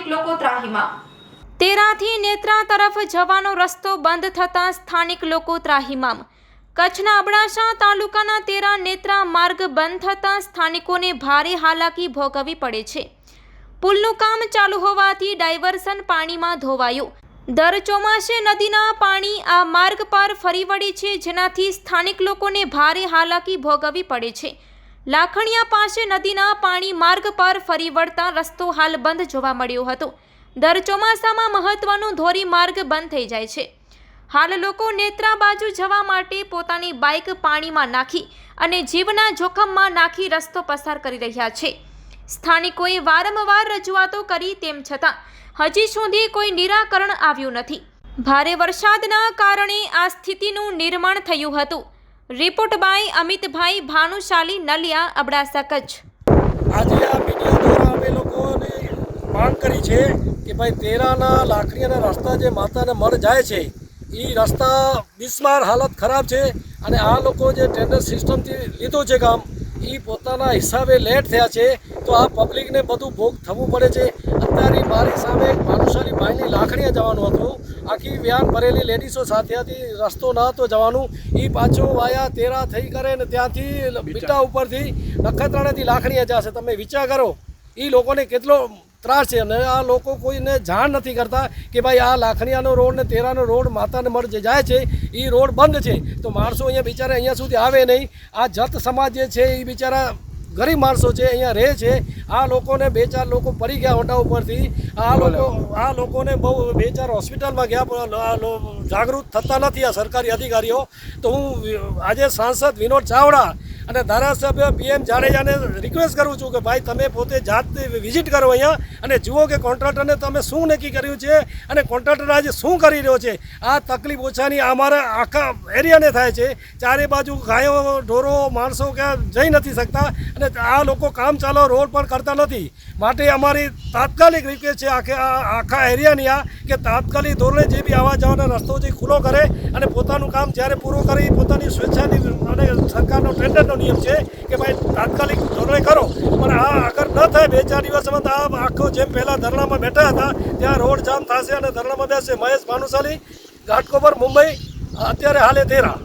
સ્થાનિક લોકો ત્રાહિમામ। તેરાથી નેત્રા તરફ જવાનો રસ્તો બંધ થતાં સ્થાનિક લોકો ત્રાહિમામ। કચ્છના અબડાસા તાલુકાના તેરા નેત્રા માર્ગ બંધ થતાં સ્થાનિકોને ભારે હાલાકી ભોગવવી પડે છે। પુલનું કામ ચાલુ હોવાથી ડાયવર્ઝન પાણીમાં ધોવાયું। દર ચોમાસે નદીના પાણી આ માર્ગ પર ફરી વળે છે, જેનાથી સ્થાનિક લોકોને ભારે હાલાકી ભોગવવી પડે છે। લાખણીયા પાસે નદીના પાણી માર્ગ પર ફરી વળતા રસ્તો હાલ બંધ જોવા મળ્યો હતો। દર ચોમાસામાં મહત્વનું ધોરીમાર્ગ બંધ થઈ જાય છે। હાલ લોકો નેત્રા બાજુ જવા માટે પોતાની બાઇક પાણીમાં નાખી અને જીવના જોખમમાં નાખી રસ્તો પસાર કરી રહ્યા છે। સ્થાનિકોએ વારંવાર રજૂઆતો કરી, તેમ છતાં હજી સુધી કોઈ નિરાકરણ આવ્યું નથી। ભારે વરસાદના કારણે આ સ્થિતિનું નિર્માણ થયું હતું। રિપોર્ટ બાય અમિતભાઈ ભાનુશાલી, નલિયા, અબડાસા, કચ્છ। આજે આ મીડિયા દ્વારા અમે લોકોને માંગ કરી છે કે ભાઈ તેરાના લાકડીના રસ્તા જે માતાને મળ જાય છે એ રસ્તા બિસ્માર હાલત ખરાબ છે અને આ લોકો જે ટેન્ડર સિસ્ટમથી લીધું છે કામ એ પોતાના હિસાબે લેટ થયા છે, તો આ પબ્લિકને બધું ભોગ થવું પડે છે। અત્યારે મારી સામે ભાનુશાલી ભાઈની લાકડીએ જવાનું હતું, આખી વ્યાન ભરેલી લેડીઝો સાથે હતી, રસ્તો ન હતો જવાનું, એ પાછું વાયા તેરા થઈ કરે ને ત્યાંથી બીટા ઉપરથી નખત્રાણાથી લાકડીએ જશે। તમે વિચાર કરો એ લોકોને કેટલો ત્રાસ છે અને આ લોકો કોઈને જાણ નથી કરતા કે ભાઈ આ લાખણીયાનો રોડ ને તેરાનો રોડ માતાને મળ જે જાય છે એ રોડ બંધ છે, તો માણસો અહીંયા બિચારા અહીંયા સુધી આવે નહીં। આ જત સમાજ જે છે એ બિચારા ગરીબ માણસો છે, અહીંયા રહે છે। આ લોકોને બે ચાર લોકો પડી ગયા હોટા ઉપરથી, આ લોકોને બહુ બે ચાર હોસ્પિટલમાં ગયા પણ જાગૃત થતા નથી આ સરકારી અધિકારીઓ। તો હું આજે સાંસદ વિનોદ ચાવડા અને ધારાસભ્ય PM જાડેજાને રિક્વેસ્ટ કરું છું કે ભાઈ તમે પોતે જાતે વિઝિટ કરો અહીંયા અને જુઓ કે કોન્ટ્રાક્ટરને તમે શું નક્કી કર્યું છે અને કોન્ટ્રાક્ટર આજે શું કરી રહ્યો છે। આ તકલીફ ઓછાની અમારા આખા એરિયાને થાય છે। ચારે બાજુ ગાયો ઢોરો માણસો ક્યાં જઈ નથી શકતા અને આ લોકો કામ ચાલો રોડ પર કરતા નથી। માટે અમારી તાત્કાલિક રિક્વેસ્ટ છે આખા એરિયાની કે તાત્કાલિક ધોરણે જે બી આવવા જવાનો રસ્તો છે ખુલ્લો કરે અને પોતાનું કામ જ્યારે પૂરું કરે પોતાની સ્વેચ્છાની અને સરકારનો ટેન્ડરનો નિયમ છે કે ભાઈ તાત્કાલિક ધોરણે કરો, પણ આ અગર ન થાય બે ચાર દિવસમાં તો આ આખો જેમ પહેલાં ધરણામાં બેઠા હતા ત્યાં રોડ જામ થશે અને ધરણામાં બેસશે। મહેશ ભાનુશાલી, ઘાટકોપર, મુંબઈ, અત્યારે હાલે તેરા।